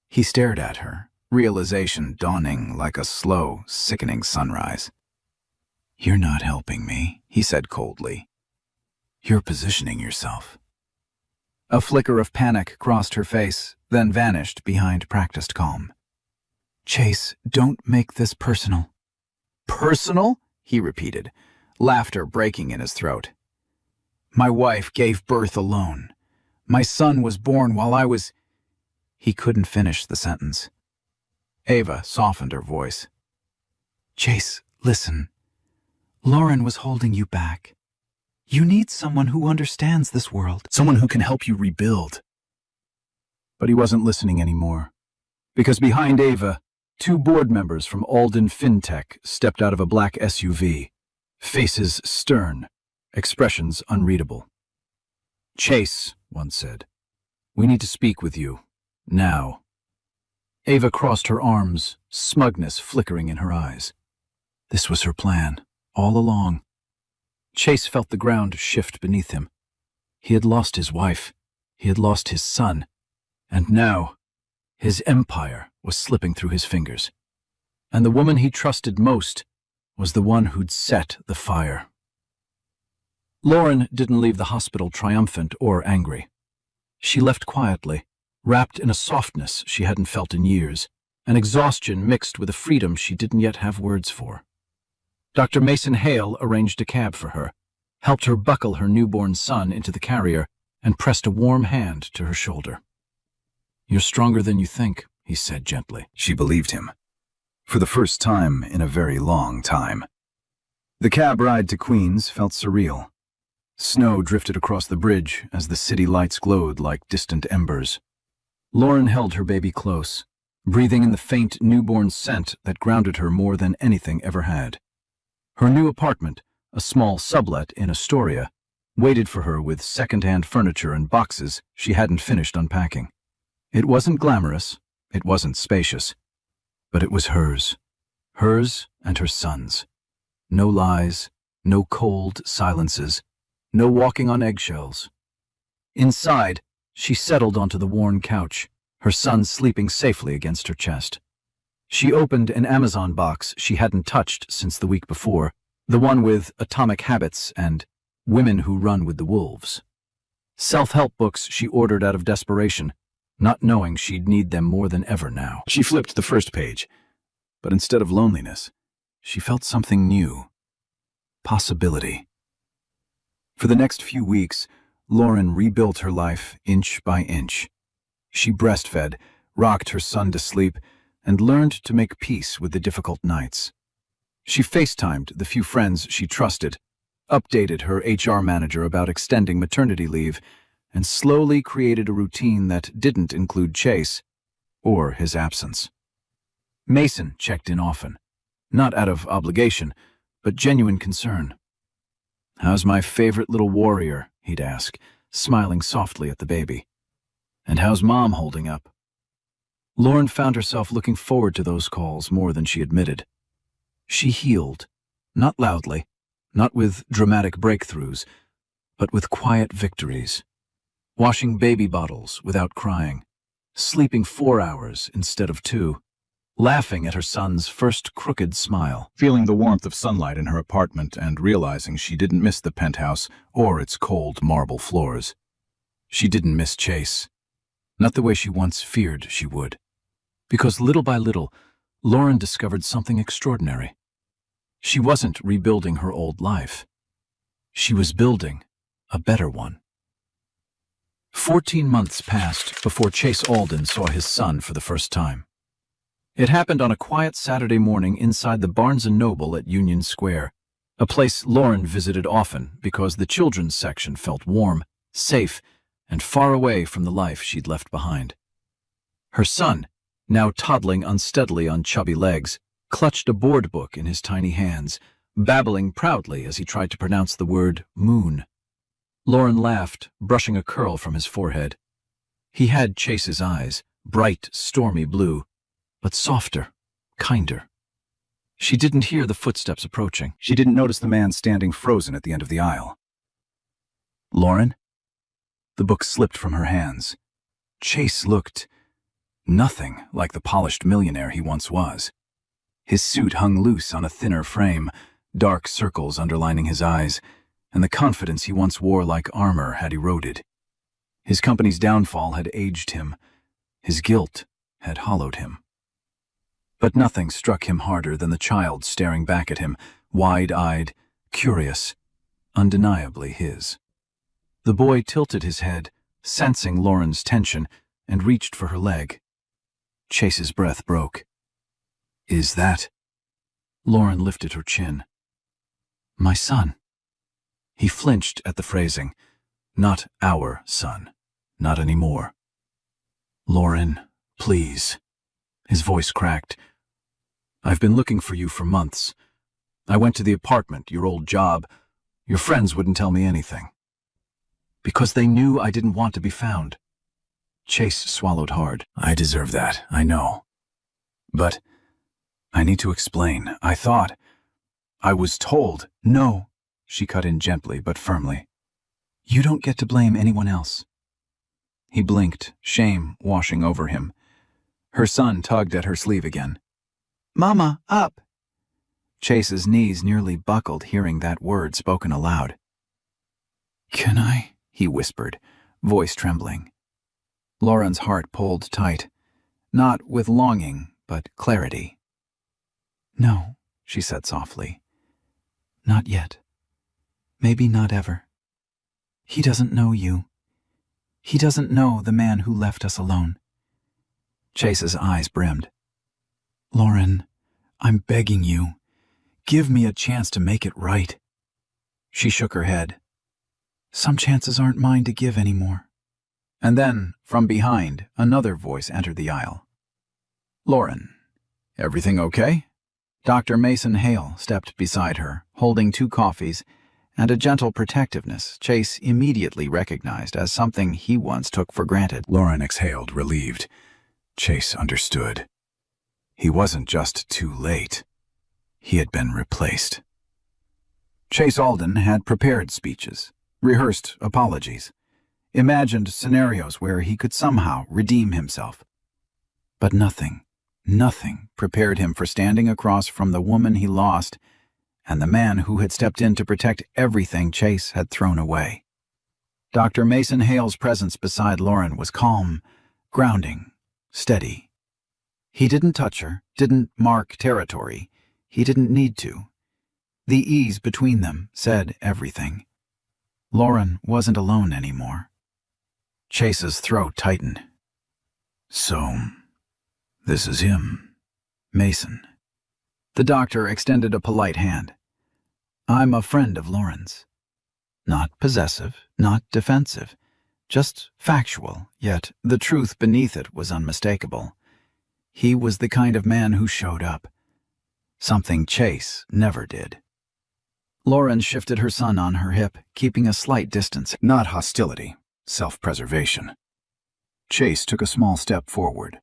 [SPEAKER 1] He stared at her, realization dawning like a slow, sickening sunrise. "You're not helping me," he said coldly. "You're positioning yourself." A flicker of panic crossed her face, then vanished behind practiced calm. "Chase, don't make this personal." "Personal?" he repeated, laughter breaking in his throat. "My wife gave birth alone. My son was born while I was—" He couldn't finish the sentence. Ava softened her voice. "Chase, listen. Lauren was holding you back. You need someone who understands this world. Someone who can help you rebuild." But he wasn't listening anymore. Because behind Ava, 2 board members from Alden FinTech stepped out of a black SUV, faces stern, expressions unreadable. "Chase," one said, "we need to speak with you. Now." Ava crossed her arms, smugness flickering in her eyes. This was her plan, all along. Chase felt the ground shift beneath him. He had lost his wife. He had lost his son. And now, his empire was slipping through his fingers. And the woman he trusted most was the one who'd set the fire. Lauren didn't leave the hospital triumphant or angry. She left quietly, wrapped in a softness she hadn't felt in years, an exhaustion mixed with a freedom she didn't yet have words for. Dr. Mason Hale arranged a cab for her, helped her buckle her newborn son into the carrier, and pressed a warm hand to her shoulder. "You're stronger than you think," he said gently. She believed him. For the first time in a very long time. The cab ride to Queens felt surreal. Snow drifted across the bridge as the city lights glowed like distant embers. Lauren held her baby close, breathing in the faint newborn scent that grounded her more than anything ever had. Her new apartment, a small sublet in Astoria, waited for her with second-hand furniture and boxes she hadn't finished unpacking. It wasn't glamorous, it wasn't spacious, but it was hers. Hers and her son's. No lies, no cold silences, no walking on eggshells. Inside, she settled onto the worn couch, her son sleeping safely against her chest. She opened an Amazon box she hadn't touched since the week before, the one with Atomic Habits and Women Who Run with the Wolves. Self-help books she ordered out of desperation, not knowing she'd need them more than ever now. She flipped the first page, but instead of loneliness, she felt something new. Possibility. For the next few weeks, Lauren rebuilt her life inch by inch. She breastfed, rocked her son to sleep, and learned to make peace with the difficult nights. She FaceTimed the few friends she trusted, updated her HR manager about extending maternity leave,
[SPEAKER 2] and slowly created a routine that didn't include Chase or his absence. Mason checked in often, not out of obligation, but genuine concern. "How's my favorite little warrior?" he'd ask, smiling softly at the baby. "And how's Mom holding up?" Lauren found herself looking forward to those calls more than she admitted. She healed, not loudly, not with dramatic breakthroughs, but with quiet victories. Washing baby bottles without crying, sleeping 4 hours instead of 2, laughing at her son's first crooked smile.
[SPEAKER 1] Feeling the warmth of sunlight in her apartment and realizing she didn't miss the penthouse or its cold marble floors. She didn't miss Chase, not the way she once feared she would. Because little by little, Lauren discovered something extraordinary. She wasn't rebuilding her old life. She was building a better one. 14 months passed before Chase Alden saw his son for the first time. It happened on a quiet Saturday morning inside the Barnes & Noble at Union Square, a place Lauren visited often because the children's section felt warm, safe, and far away from the life she'd left behind. Her son, now toddling unsteadily on chubby legs, clutched a board book in his tiny hands, babbling proudly as he tried to pronounce the word moon. Lauren laughed, brushing a curl from his forehead. He had Chase's eyes, bright, stormy blue, but softer, kinder. She didn't hear the footsteps approaching. She didn't notice the man standing frozen at the end of the aisle. "Lauren?" The book slipped from her hands. Chase looked nothing like the polished millionaire he once was. His suit hung loose on a thinner frame, dark circles underlining his eyes, and the confidence he once wore like armor had eroded. His company's downfall had aged him. His guilt had hollowed him. But nothing struck him harder than the child staring back at him, wide-eyed, curious, undeniably his. The boy tilted his head, sensing Lauren's tension, and reached for her leg. Chase's breath broke. "Is that?" Lauren lifted her chin. "My son." He flinched at the phrasing. Not our son. Not anymore. "Lauren, please." His voice cracked. "I've been looking for you for months. I went to the apartment, your old job. Your friends wouldn't tell me anything. Because they knew I didn't want to be found." Chase swallowed hard. "I deserve that, I know. But I need to explain. I was told." "No," she cut in gently but firmly. "You don't get to blame anyone else." He blinked, shame washing over him. Her son tugged at her sleeve again. "Mama, up!" Chase's knees nearly buckled hearing that word spoken aloud. "Can I?" he whispered, voice trembling. Lauren's heart pulled tight, not with longing, but clarity. "No," she said softly. "Not yet. Maybe not ever. He doesn't know you. He doesn't know the man who left us alone." Chase's eyes brimmed. "Lauren, I'm begging you. Give me a chance to make it right." She shook her head. "Some chances aren't mine to give anymore." And then, from behind, another voice entered the aisle. "Lauren, everything okay?" Dr. Mason Hale stepped beside her, holding 2 coffees, and a gentle protectiveness Chase immediately recognized as something he once took for granted. Lauren exhaled, relieved. Chase understood. He wasn't just too late. He had been replaced. Chase Alden had prepared speeches, rehearsed apologies, imagined scenarios where he could somehow redeem himself. But nothing prepared him for standing across from the woman he lost and the man who had stepped in to protect everything Chase had thrown away. Dr. Mason Hale's presence beside Lauren was calm, grounding, steady. He didn't touch her, didn't mark territory. He didn't need to. The ease between them said everything. Lauren wasn't alone anymore. Chase's throat tightened. "So, this is him, Mason." The doctor extended a polite hand. "I'm a friend of Lauren's. Not possessive, not defensive,
[SPEAKER 2] Just factual, yet the truth beneath it was unmistakable. He was the kind of man who showed up. Something Chase never did. Lauren shifted her son on her hip, keeping a slight distance.
[SPEAKER 1] Not hostility, self-preservation. Chase took a small step forward.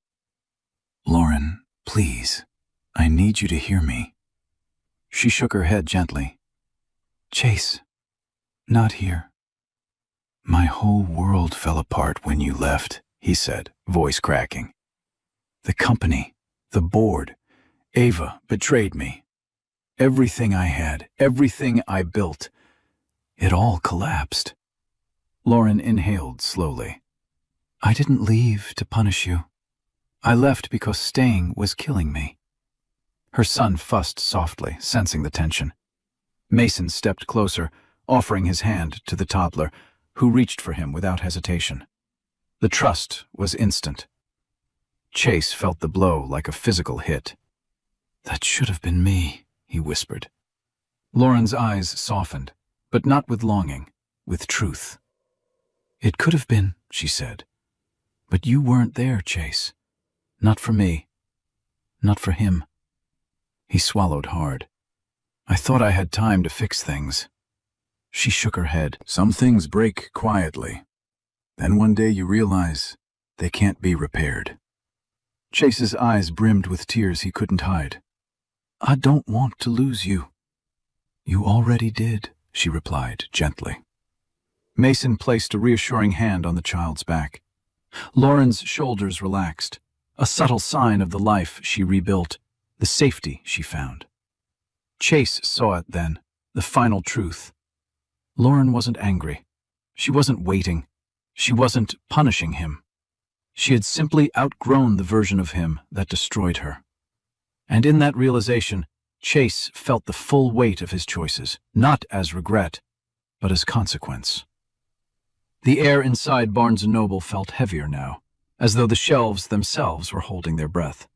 [SPEAKER 2] Lauren, please, I need you to hear me. She shook her head gently. Chase, not here. My whole world fell apart when you left, he said, voice cracking. The company, the board, Ava betrayed me. Everything I had, everything I built, it all collapsed. Lauren inhaled slowly. I didn't leave to punish you. I left because staying was killing me. Her son fussed softly, sensing the tension. Mason stepped closer, offering his hand to the toddler, who reached for him without hesitation. The trust was instant. Chase felt the blow like a physical hit. That should have been me, he whispered. Lauren's eyes softened, but not with longing, with truth. It could have been, she said. But you weren't there, Chase. Not for me. Not for him. He swallowed hard. I thought I had time to fix things. She shook her head.
[SPEAKER 1] Some things break quietly. Then one day you realize they can't be repaired.
[SPEAKER 2] Chase's eyes brimmed with tears he couldn't hide. I don't want to lose you. You already did, she replied gently. Mason placed a reassuring hand on the child's back. Lauren's shoulders relaxed, a subtle sign of the life she rebuilt, the safety she found. Chase saw it then, the final truth. Lauren wasn't angry. She wasn't waiting. She wasn't punishing him. She had simply outgrown the version of him that destroyed her. And in that realization, Chase felt the full weight of his choices, not as regret, but as consequence. The air inside Barnes & Noble felt heavier now, as though the shelves themselves were holding their breath.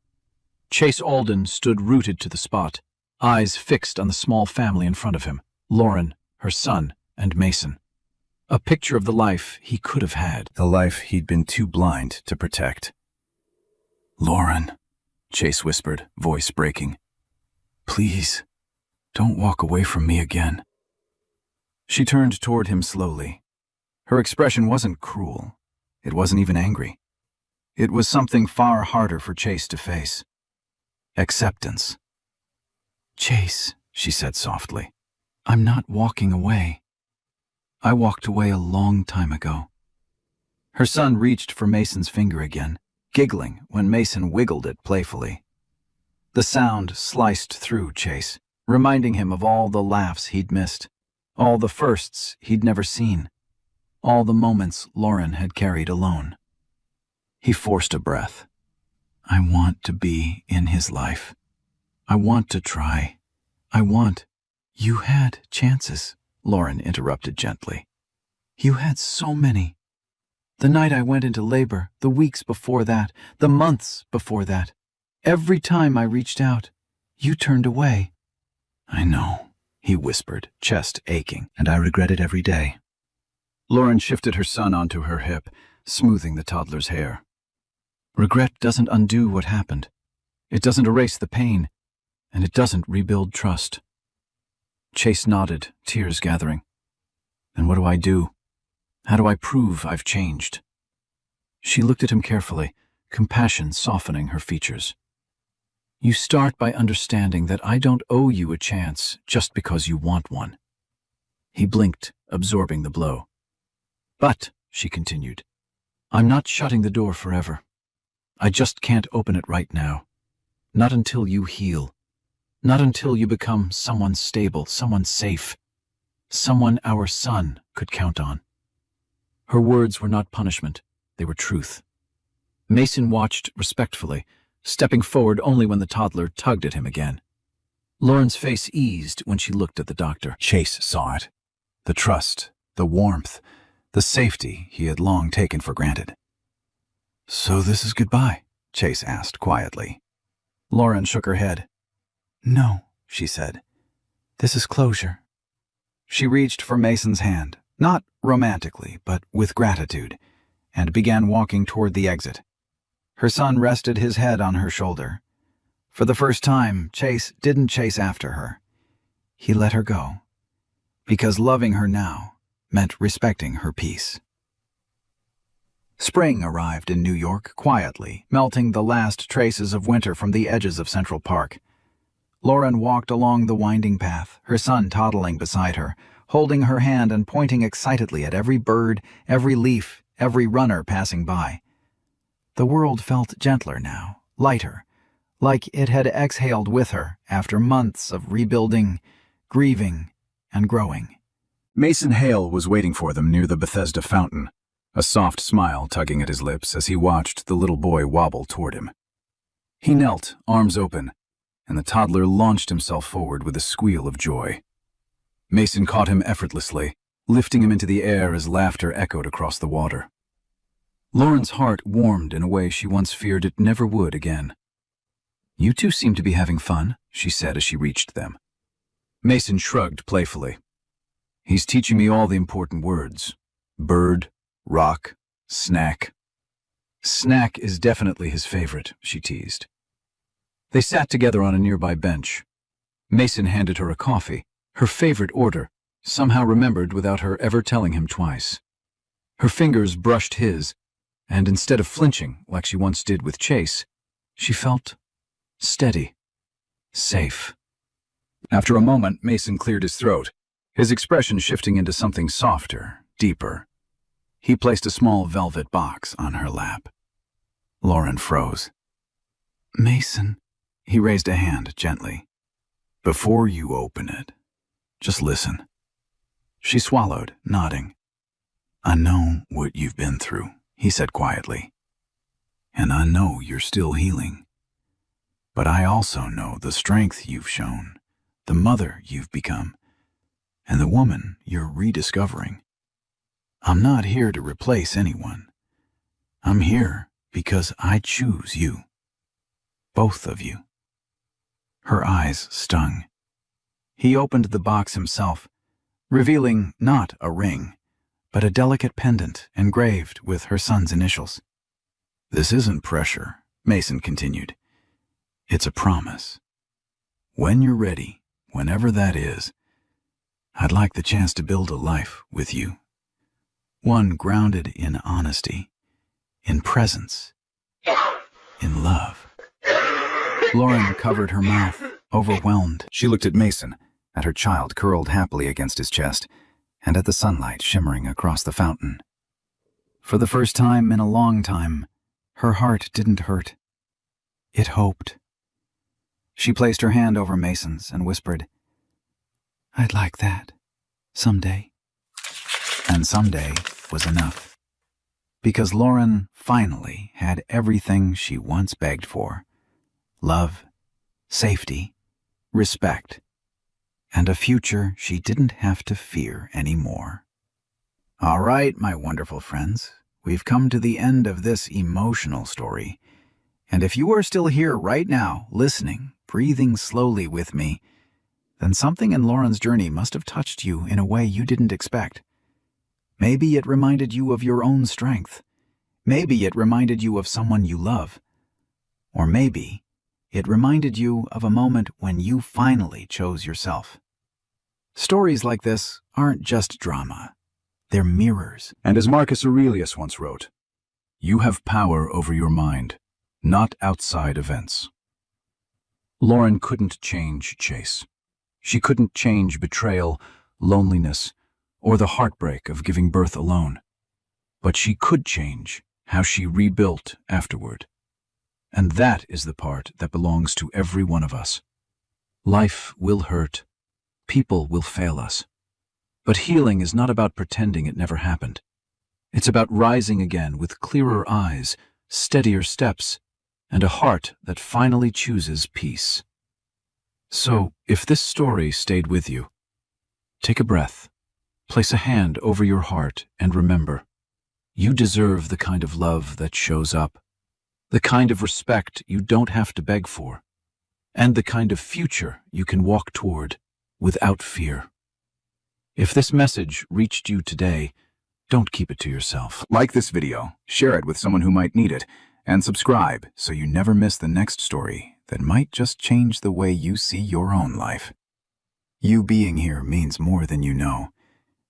[SPEAKER 2] Chase Alden stood rooted to the spot, eyes fixed on the small family in front of him, Lauren, her son, and Mason. A picture of the life he could have had.
[SPEAKER 1] The life he'd been too blind to protect.
[SPEAKER 2] Lauren, Chase whispered, voice breaking. Please, don't walk away from me again. She turned toward him slowly. Her expression wasn't cruel. It wasn't even angry. It was something far harder for Chase to face. Acceptance. Chase, she said softly, I'm not walking away. I walked away a long time ago. Her son reached for Mason's finger again, giggling when Mason wiggled it playfully. The sound sliced through Chase, reminding him of all the laughs he'd missed, all the firsts he'd never seen, all the moments Lauren had carried alone. He forced a breath. I want to be in his life. I want to try. You had chances, Lauren interrupted gently. You had so many. The night I went into labor, the weeks before that, the months before that. Every time I reached out, you turned away. I know, he whispered, chest aching, and I regret it every day. Lauren shifted her son onto her hip, smoothing the toddler's hair. Regret doesn't undo what happened. It doesn't erase the pain, and it doesn't rebuild trust. Chase nodded, tears gathering. Then what do I do? How do I prove I've changed? She looked at him carefully, compassion softening her features. You start by understanding that I don't owe you a chance just because you want one. He blinked, absorbing the blow. But, she continued, I'm not shutting the door forever. I just can't open it right now. Not until you heal. Not until you become someone stable, someone safe, someone our son could count on. Her words were not punishment, they were truth. Mason watched respectfully, stepping forward only when the toddler tugged at him again. Lauren's face eased when she looked at the doctor.
[SPEAKER 1] Chase saw it. The trust, the warmth, the safety he had long taken for granted.
[SPEAKER 2] So this is goodbye? Chase asked quietly. Lauren shook her head. No, she said. This is closure. She reached for Mason's hand, Not romantically, but with gratitude, and began walking toward the exit. Her son rested his head on her shoulder. For the first time, Chase didn't chase after her. He let her go, because loving her now meant respecting her peace. Spring arrived in New York quietly, melting the last traces of winter from the edges of Central Park. Lauren walked along the winding path, her son toddling beside her, holding her hand and pointing excitedly at every bird, every leaf, every runner passing by. The world felt gentler now, lighter, like it had exhaled with her after months of rebuilding, grieving, and growing.
[SPEAKER 1] Mason Hale was waiting for them near the Bethesda fountain, a soft smile tugging at his lips as he watched the little boy wobble toward him. He knelt, arms open, and the toddler launched himself forward with a squeal of joy. Mason caught him effortlessly, lifting him into the air as laughter echoed across the water. Lauren's heart warmed in a way she once feared it never would again. "You two seem to be having fun," she said as she reached them. Mason shrugged playfully. "He's teaching me all the important words. Bird, rock, snack." "Snack is definitely his favorite," she teased. They sat together on a nearby bench. Mason handed her a coffee, her favorite order, somehow remembered without her ever telling him twice. Her fingers brushed his, and instead of flinching like she once did with Chase, she felt steady, safe. After a moment, Mason cleared his throat, his expression shifting into something softer, deeper. He placed a small velvet box on her lap. Lauren froze. "Mason," he raised a hand gently. "Before you open it, just listen." She swallowed, nodding. "I know what you've been through," he said quietly. "And I know you're still healing. But I also know the strength you've shown, the mother you've become, and the woman you're rediscovering. I'm not here to replace anyone. I'm here because I choose you. Both of you." Her eyes stung. He opened the box himself, revealing not a ring, but a delicate pendant engraved with her son's initials. "This isn't pressure," Mason continued. "It's a promise. When you're ready, whenever that is, I'd like the chance to build a life with you. One grounded in honesty, in presence, in love." Lauren covered her mouth, overwhelmed. She looked at Mason, at her child curled happily against his chest, and at the sunlight shimmering across the fountain. For the first time in a long time, her heart didn't hurt. It hoped. She placed her hand over Mason's and whispered, "I'd like that, someday." And someday was enough. Because Lauren finally had everything she once begged for: love, safety, respect, and a future she didn't have to fear anymore. All right, my wonderful friends, we've come to the end of this emotional story. And if you are still here right now, listening, breathing slowly with me, then something in Lauren's journey must have touched you in a way you didn't expect. Maybe it reminded you of your own strength. Maybe it reminded you of someone you love. Or maybe it reminded you of a moment when you finally chose yourself. Stories like this aren't just drama. They're mirrors. And as Marcus Aurelius once wrote, "You have power over your mind, not outside events." Lauren couldn't change Chase. She couldn't change betrayal, loneliness, or the heartbreak of giving birth alone. But she could change how she rebuilt afterward. And that is the part that belongs to every one of us. Life will hurt. People will fail us. But healing is not about pretending it never happened. It's about rising again with clearer eyes, steadier steps, and a heart that finally chooses peace. So, if this story stayed with you, take a breath, place a hand over your heart, and remember, you deserve the kind of love that shows up, the kind of respect you don't have to beg for, and the kind of future you can walk toward without fear.
[SPEAKER 2] If this message reached you today, don't keep it to yourself.
[SPEAKER 1] Like this video, share it with someone who might need it, and subscribe so you never miss the next story that might just change the way you see your own life. You being here means more than you know,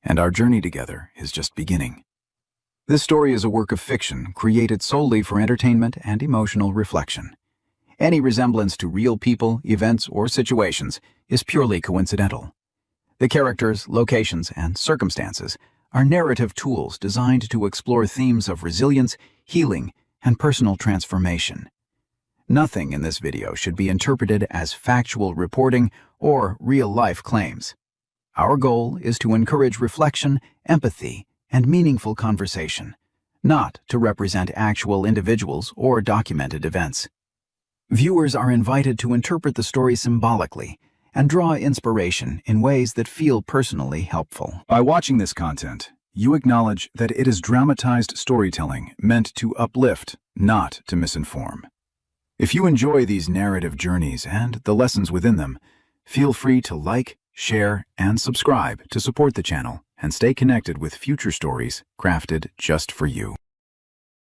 [SPEAKER 1] and our journey together is just beginning. This story is a work of fiction created solely for entertainment and emotional reflection. Any resemblance to real people, events, or situations is purely coincidental. The characters, locations, and circumstances are narrative tools designed to explore themes of resilience, healing, and personal transformation. Nothing in this video should be interpreted as factual reporting or real-life claims. Our goal is to encourage reflection, empathy, and meaningful conversation, not to represent actual individuals or documented events. Viewers are invited to interpret the story symbolically and draw inspiration in ways that feel personally helpful. By watching this content, you acknowledge that it is dramatized storytelling meant to uplift, not to misinform. If you enjoy these narrative journeys and the lessons within them, feel free to like, share, and subscribe to support the channel and stay connected with future stories crafted just for you.